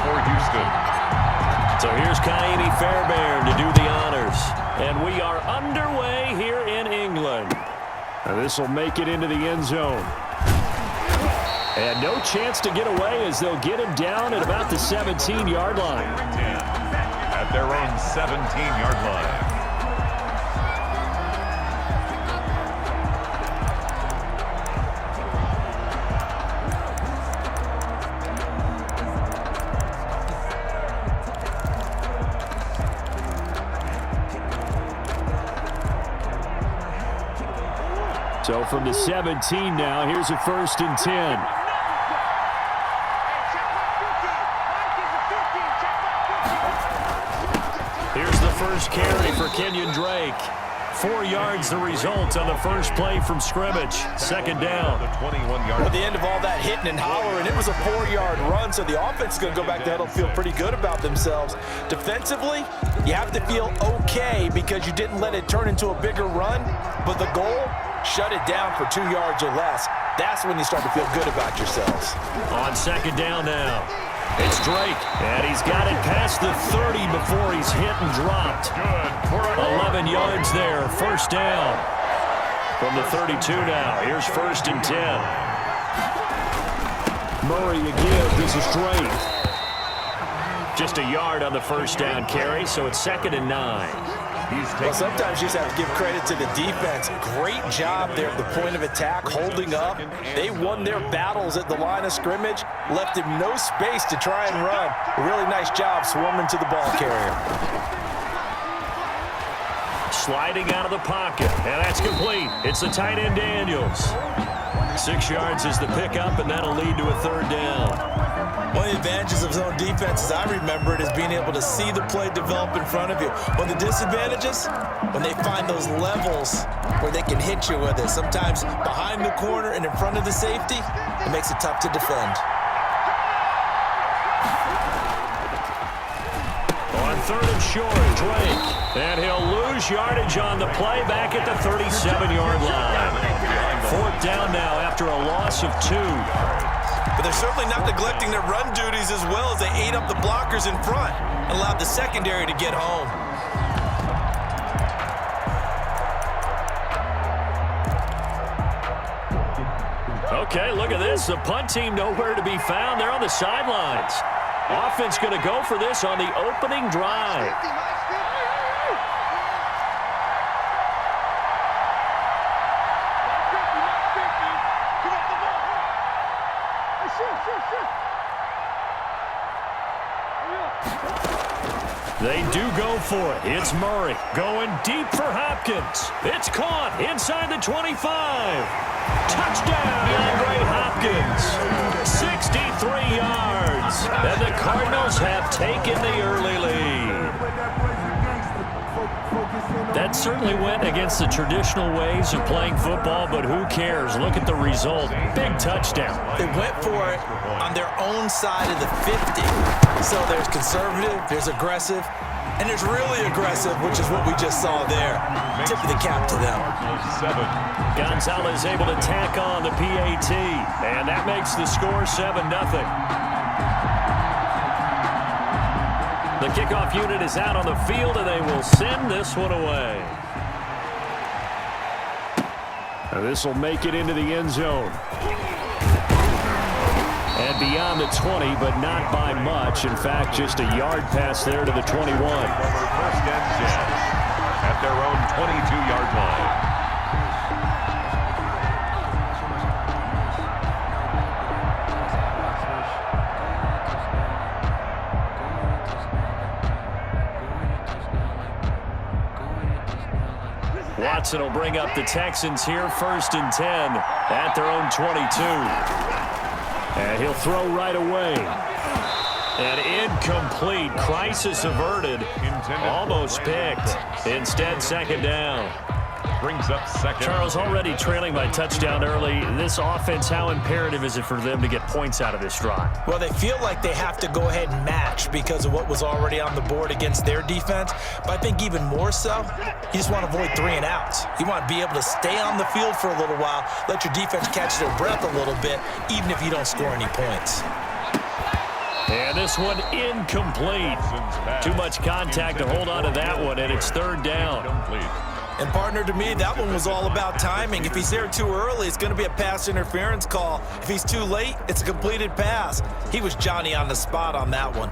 for Houston. So here's Kaimi Fairbairn to do the honors. And we are underway here in England. This will make it into the end zone. And no chance to get away as they'll get him down at about the 17-yard line. At their own 17-yard line. So from the 17 now, here's a 1st and 10. Here's the first carry for Kenyon Drake. 4 yards the result on the first play from scrimmage. 2nd down. At the end of all that hitting and hollering, it was a 4-yard run, so the offense is going to go back to huddle, feel pretty good about themselves. Defensively, you have to feel okay because you didn't let it turn into a bigger run, but the goal, shut it down for 2 yards or less. That's when you start to feel good about yourselves. On 2nd down now, it's Drake, and he's got it past the 30 before he's hit and dropped. 11 yards there, 1st down. From the 32 now, here's 1st and 10. Murray again, this is Drake. Just a yard on the 1st down carry, so it's 2nd and 9. Well, sometimes you just have to give credit to the defense. Great job there at the point of attack, holding up. They won their battles at the line of scrimmage, left him no space to try and run. A really nice job swarming to the ball carrier. Sliding out of the pocket, and that's complete. It's the tight end Daniels. 6 yards is the pickup, and that'll lead to a 3rd down. One of the advantages of zone defense, as I remember it, is being able to see the play develop in front of you. One of the disadvantages, when they find those levels where they can hit you with it, sometimes behind the corner and in front of the safety, it makes it tough to defend. On 3rd and short, Drake. And he'll lose yardage on the play back at the 37-yard line. 4th down now after a loss of 2. But they're certainly not neglecting their run duties as well as they ate up the blockers in front and allowed the secondary to get home. Okay, look at this. The punt team nowhere to be found. They're on the sidelines. Offense going to go for this on the opening drive. They do go for it. It's Murray going deep for Hopkins. It's caught inside the 25. Touchdown, DeAndre Hopkins. 63 yards. And the Cardinals have taken the early lead. That certainly went against the traditional ways of playing football, but who cares? Look at the result. Big touchdown. They went for it on their own side of the 50. So there's conservative, there's aggressive, and there's really aggressive, which is what we just saw there. Tip of the cap to them. Gonzalez able to tack on the PAT, and that makes the score 7-0. The kickoff unit is out on the field, and they will send this one away. This will make it into the end zone. And beyond the 20, but not by much. In fact, just a yard pass there to the 21. 1st and 10 at their own 22-yard line. Watson will bring up the Texans here, 1st and 10 at their own 22. And he'll throw right away. And incomplete. Crisis averted. Almost picked. Instead, 2nd down. Brings up 2nd. Charles, already trailing by touchdown early. This offense, how imperative is it for them to get points out of this drive? Well, they feel like they have to go ahead and match because of what was already on the board against their defense. But I think even more so, you just want to avoid 3 and outs. You want to be able to stay on the field for a little while, let your defense catch their breath a little bit, even if you don't score any points. And this one incomplete. Too much contact to hold on to that one, and it's third down. And partner, to me, that one was all about timing. If he's there too early, it's going to be a pass interference call. If he's too late, it's a completed pass. He was Johnny on the spot on that one.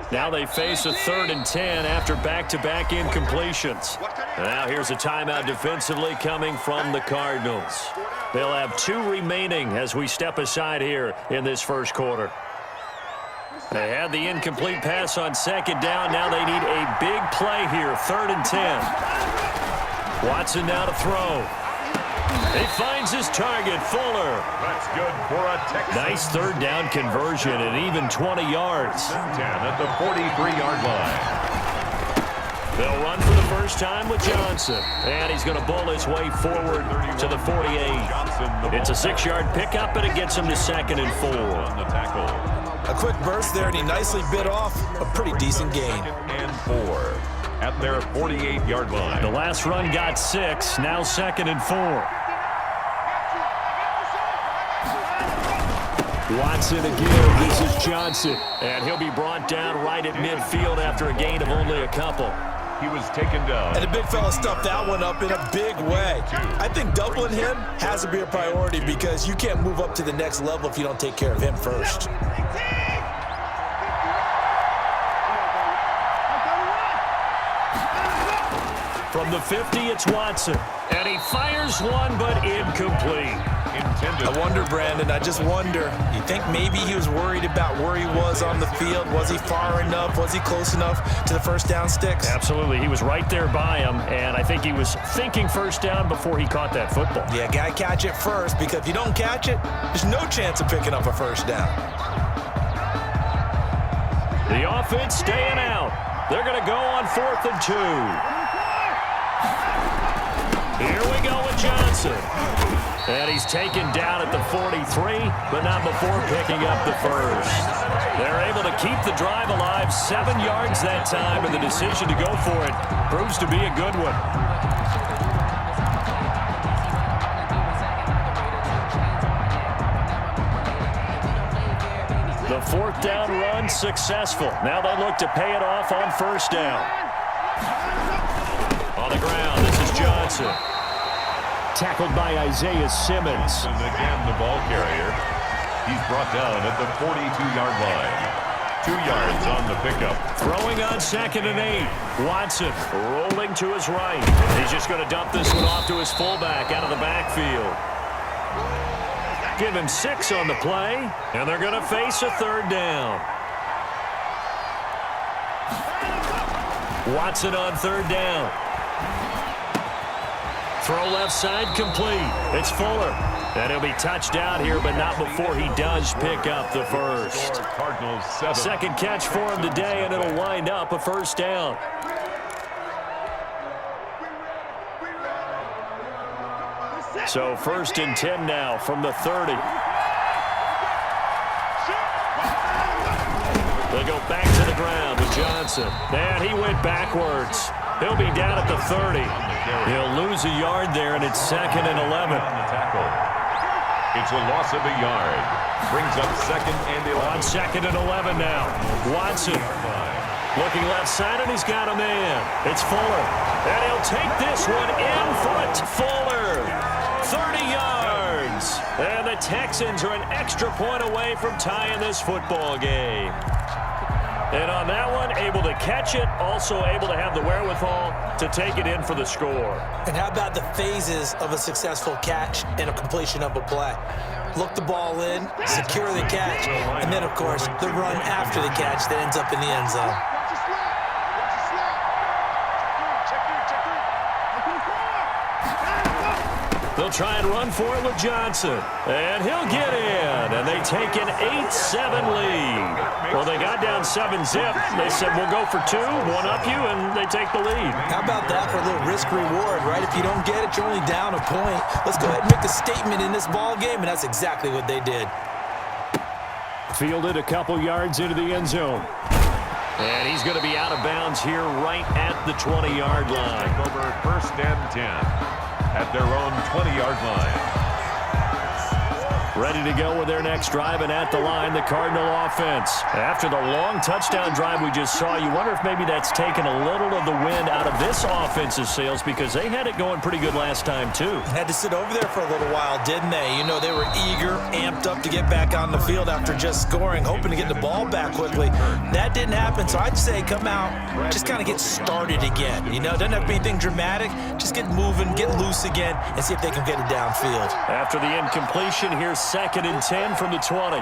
Now they face a 3rd and 10 after back-to-back incompletions. Now here's a timeout defensively coming from the Cardinals. They'll have 2 remaining as we step aside here in this first quarter. They had the incomplete pass on 2nd down. Now they need a big play here, 3rd and 10. Watson now to throw. He finds his target, Fuller. That's good for a Texan. Nice 3rd down conversion and even 20 yards. 10 at the 43-yard line. They'll run for the first time with Johnson. And he's going to bull his way forward to the 48. It's a 6-yard pickup, and it gets him to 2nd and 4. On the tackle. A quick burst there, and he nicely bit off a pretty decent gain. 2nd and 4 at their 48-yard line. The last run got 6, now 2nd and 4. Watson again. This is Johnson. And he'll be brought down right at midfield after a gain of only a couple. He was taken down. And the big fella stuffed that one up in a big way. I think doubling him has to be a priority because you can't move up to the next level if you don't take care of him first. From the 50, it's Watson. And he fires one, but incomplete. I wonder, Brandon, I just wonder. You think maybe he was worried about where he was on the field? Was he far enough? Was he close enough to the first down sticks? Absolutely. He was right there by him, and I think he was thinking first down before he caught that football. Yeah, got to catch it first, because if you don't catch it, there's no chance of picking up a first down. The offense staying out. They're going to go on 4th and 2. Here we go with Johnson. And he's taken down at the 43, but not before picking up the first. They're able to keep the drive alive, 7 yards that time, and the decision to go for it proves to be a good one. The 4th down run successful. Now they look to pay it off on 1st down. On the ground, this is Johnson. Tackled by Isaiah Simmons. And again, the ball carrier. He's brought down at the 42-yard line. 2 yards on the pickup. Throwing on 2nd and 8. Watson rolling to his right. He's just going to dump this one off to his fullback out of the backfield. Give him 6 on the play, and they're going to face a 3rd down. Watson on 3rd down. Throw left side complete. It's Fuller. And he'll be touched out here, but not before he does pick up the first. Cardinals 7. Second catch for him today, and it'll wind up a first down. So 1st and 10 now from the 30. They go back to the ground with Johnson. And he went backwards. He'll be down at the 30. He'll lose a yard there, and it's 2nd and 11. On the tackle. It's a loss of a yard. Brings up 2nd and 11. On 2nd and 11 now. Watson looking left side, and he's got a man. It's Fuller. And he'll take this one in front. Fuller. 30 yards. And the Texans are an extra point away from tying this football game. And on that one, able to catch it, also able to have the wherewithal to take it in for the score. And how about the phases of a successful catch and a completion of a play? Look the ball in, secure the catch, and then, of course, the run after the catch that ends up in the end zone. They'll try and run for it with Johnson. And he'll get in. And they take an 8-7 lead. Well, they got down 7-zip. They said, we'll go for 2, one up you, and they take the lead. How about that for a little risk-reward, right? If you don't get it, you're only down a point. Let's go ahead and make a statement in this ball game, and that's exactly what they did. Fielded a couple yards into the end zone. And he's going to be out of bounds here right at the 20-yard line. Over 1st and 10. At their own 20-yard line. Ready to go with their next drive, and at the line, the Cardinal offense. After the long touchdown drive we just saw, you wonder if maybe that's taken a little of the wind out of this offense's sails, because they had it going pretty good last time, too. Had to sit over there for a little while, didn't they? You know, they were eager, amped up to get back on the field after just scoring, hoping to get the ball back quickly. That didn't happen, so I'd say come out, just kind of get started again. You know, it doesn't have to be anything dramatic. Just get moving, get loose again, and see if they can get it downfield. After the incompletion, here's 2nd and 10 from the 20.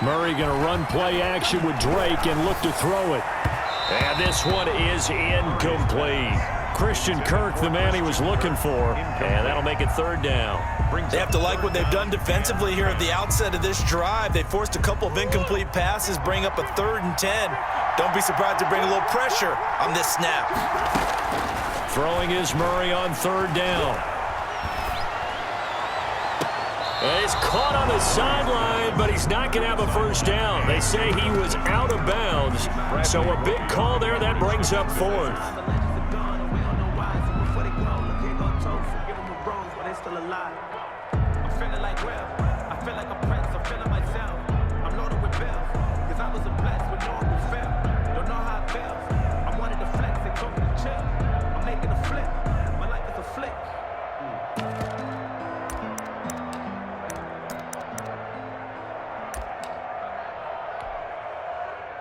Murray going to run play action with Drake and look to throw it. And this one is incomplete. Christian Kirk, the man he was looking for, and that'll make it 3rd down. They have to like what they've done defensively here at the outset of this drive. They forced a couple of incomplete passes, bring up a 3rd and 10. Don't be surprised to bring a little pressure on this snap. Throwing is Murray on 3rd down. And he's caught on the sideline, but he's not going to have a 1st down. They say he was out of bounds, so a big call there. That brings up 4th.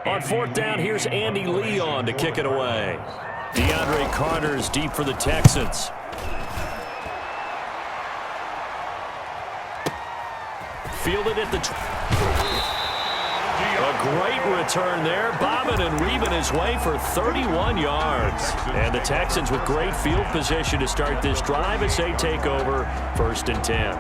On 4th down, here's Andy Lee on to kick it away. DeAndre Carter's deep for the Texans. Fielded at the... A great return there, bobbing and weaving his way for 31 yards. And the Texans with great field position to start this drive as they take over 1st and 10.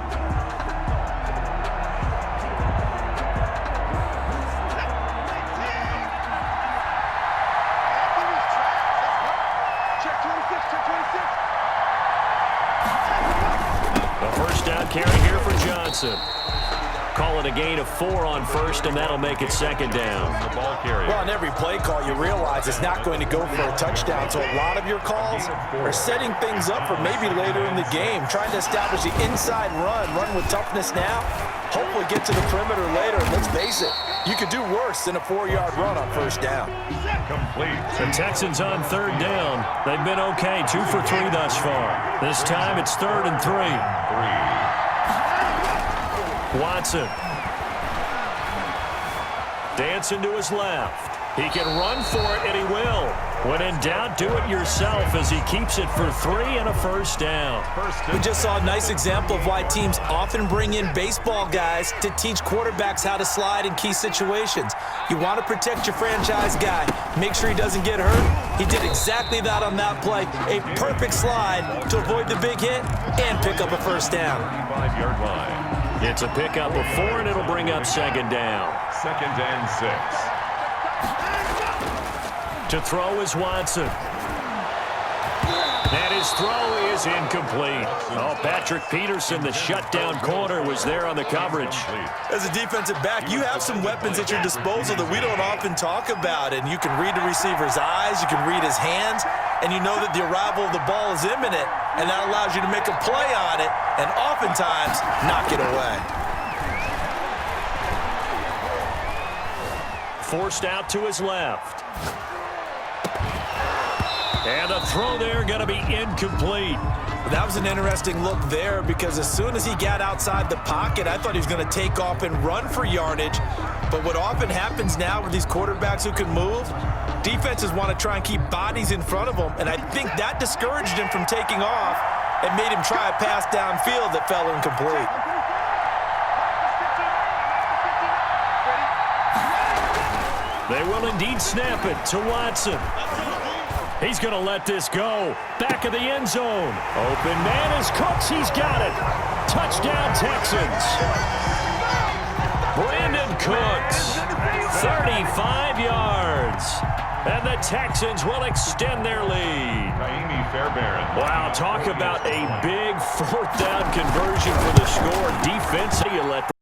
Carry here for Johnson. Call it a gain of 4 on 1st, and that'll make it 2nd down. The ball carrier. Well, on every play call, you realize it's not going to go for a touchdown. So a lot of your calls are setting things up for maybe later in the game, trying to establish the inside run with toughness now, hopefully get to the perimeter later. Let's face it, you could do worse than a 4-yard run on 1st down. Complete. The Texans on 3rd down. They've been okay, 2 for 3 thus far. This time it's 3rd and 3. Watson. Dancing to his left. He can run for it, and he will. When in doubt, do it yourself as he keeps it for 3 and a 1st down. We just saw a nice example of why teams often bring in baseball guys to teach quarterbacks how to slide in key situations. You want to protect your franchise guy. Make sure he doesn't get hurt. He did exactly that on that play. A perfect slide to avoid the big hit and pick up a 1st down. 5-yard line. It's a pickup of 4, and it'll bring up 2nd down. 2nd and 6. To throw is Watson. And his throw is incomplete. Oh, Patrick Peterson, the shutdown corner, was there on the coverage. As a defensive back, you have some weapons at your disposal that we don't often talk about. And you can read the receiver's eyes, you can read his hands, and you know that the arrival of the ball is imminent, and that allows you to make a play on it and oftentimes knock it away. Forced out to his left. And the throw there going to be incomplete. That was an interesting look there, because as soon as he got outside the pocket, I thought he was going to take off and run for yardage. But what often happens now with these quarterbacks who can move, defenses want to try and keep bodies in front of them, and I think that discouraged him from taking off and made him try a pass downfield that fell incomplete. They will indeed snap it to Watson. He's going to let this go. Back of the end zone. Open man is Cooks. He's got it. Touchdown, Texans. Brandon Cooks, 35 yards. And the Texans will extend their lead. Wow, talk about a big 4th down conversion for the score. Defense, you let